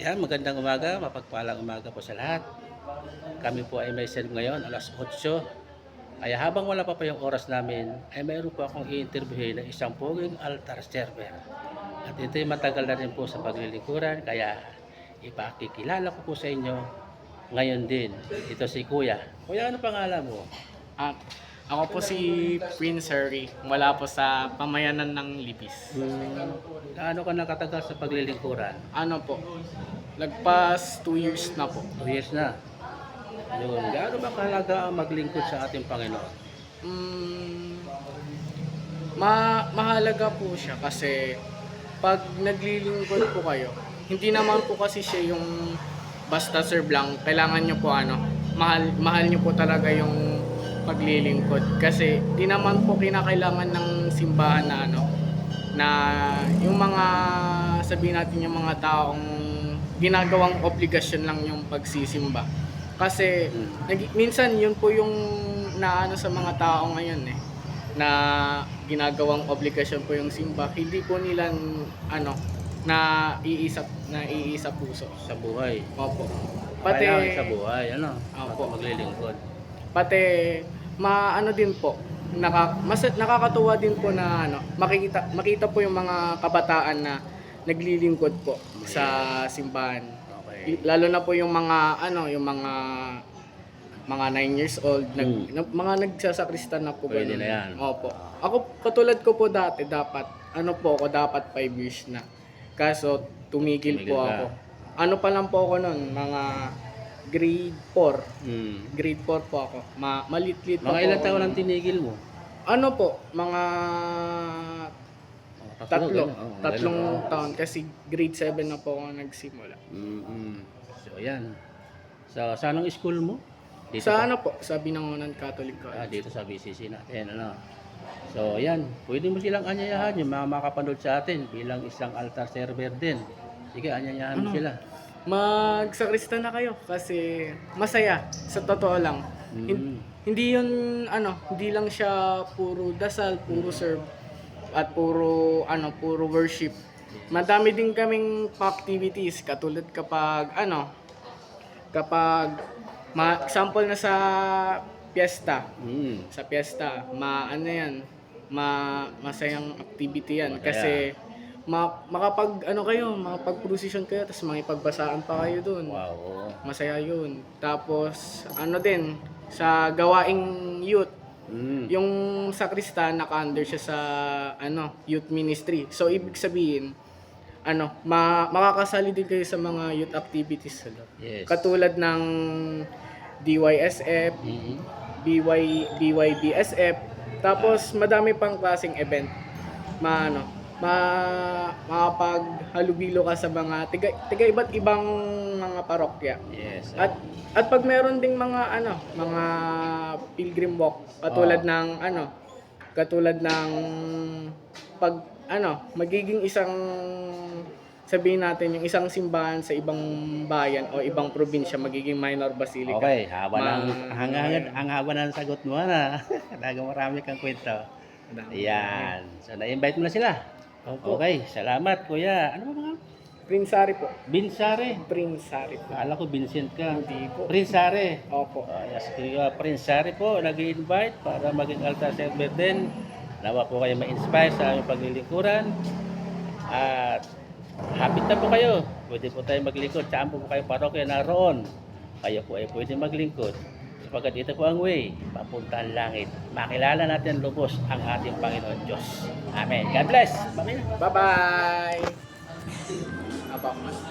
Yan, magandang umaga, mapagpalang umaga po sa lahat. Kami po ay may serve ngayon, alas 8. Kaya habang wala pa yung oras namin, ay mayroon po akong i-interviewin na isang poging altar server. At ito'y matagal na rin po sa paglilingkuran, kaya ipakikilala ko po sa inyo ngayon din. Ito si Kuya. Kuya, ano pangalan mo? Ah, ako po si Prince Harry, mula po sa pamayanan ng Lipis. Gaano ka nakatagal sa paglilingkuran? Ano po, lagpas 2 years na po. 2 years na. Yun. Gaano ba kahalaga ang maglingkod sa ating Panginoon? Mm, mahalaga po siya kasi pag naglilingkod po kayo, hindi naman po kasi siya yung basta serve lang. Kailangan nyo po mahal nyo po talaga yung paglilingkod. Kasi di naman po kinakailangan ng simbahan na na yung mga sabihin natin yung mga taong ginagawang obligasyon lang yung pagsisimba. Kasi minsan yun po yung naano sa mga tao ngayon na ginagawang obligasyon po yung simba, hindi po nila na iisa puso Sa buhay. opo Kailangan sa buhay, Opo. maglilingkod. pati maano din po nakakatuwa din po na makita po yung mga kabataan na naglilingkod po sa simbahan. Okay. Lalo na po yung mga yung mga 9 years old mga nagsasakristan na po Pwede ganun. na yan. Opo. Ako katulad ko po dati dapat 5 years na. Kaso tumigil po ka. ako. Ano pa lang po ako noon, mga grade 4. Grade 4 po ako. Malit-lit pa Mga po ilang ako taon nun. ang tinigil mo? Ano po, mga Ganun. Oh, tatlong ganun. taon kasi grade 7 na po ako nagsimula. So, yan. Saan ang school mo? Dito Sa pa? po, sa Binangonan Catholic College. Dito sa BCC natin, So, yan. Pwede mo silang anyayahan yung mga makapanood sa atin bilang isang altar server din. Sige, anyayahan mo sila. Magsakrista na kayo kasi masaya sa totoo lang. Hindi yun hindi lang siya puro dasal, puro serve at puro worship. Madami din kaming activities katulad kapag example na sa piyesta. Sa piyesta, masayang activity yan. Masaya. Kasi makapag-procession kayo, tapos makipagbasaan pa kayo dun. Wow. Oo. Masaya yun. Tapos, din, sa gawaing youth, yung sakristan, naka-under siya sa, youth ministry. So, ibig sabihin, makakasali din kayo sa mga youth activities. Yes. Katulad ng DYSF, BYBSF, tapos madami pang klaseng event. Makapaghalubilo ka sa mga tiga iba't ibang mga parokya. Yes. At pag meron ding mga mga pilgrim walk katulad ng pag magiging isang sabihin natin yung isang simbahan sa ibang bayan o ibang probinsya magiging minor basilica. Okay, ang haba ng sagot mo na. Marami kang kwento. Ayan. So, na-invite mo na sila. Opo. Okay, salamat kuya. Ano ba mga? Prinsari po. Binsare. Prinsari po. Akala ko Vincent ka. Hindi po. Prinsare. Opo. Yes, kuya Prinsare po, nag-invite para maging altar server din. Nawa po kayo ma-inspire sa aming paglilingkuran. At hapit na po kayo. Pwede po tayo maglingkod. Saan po kayong parokya naroon? Kayo po ay pwede maglingkod. Sapagkat ito po ang way, papuntang langit. Makilala natin lubos ang ating Panginoon Diyos. Amen. God bless. Bye-bye. Bye-bye.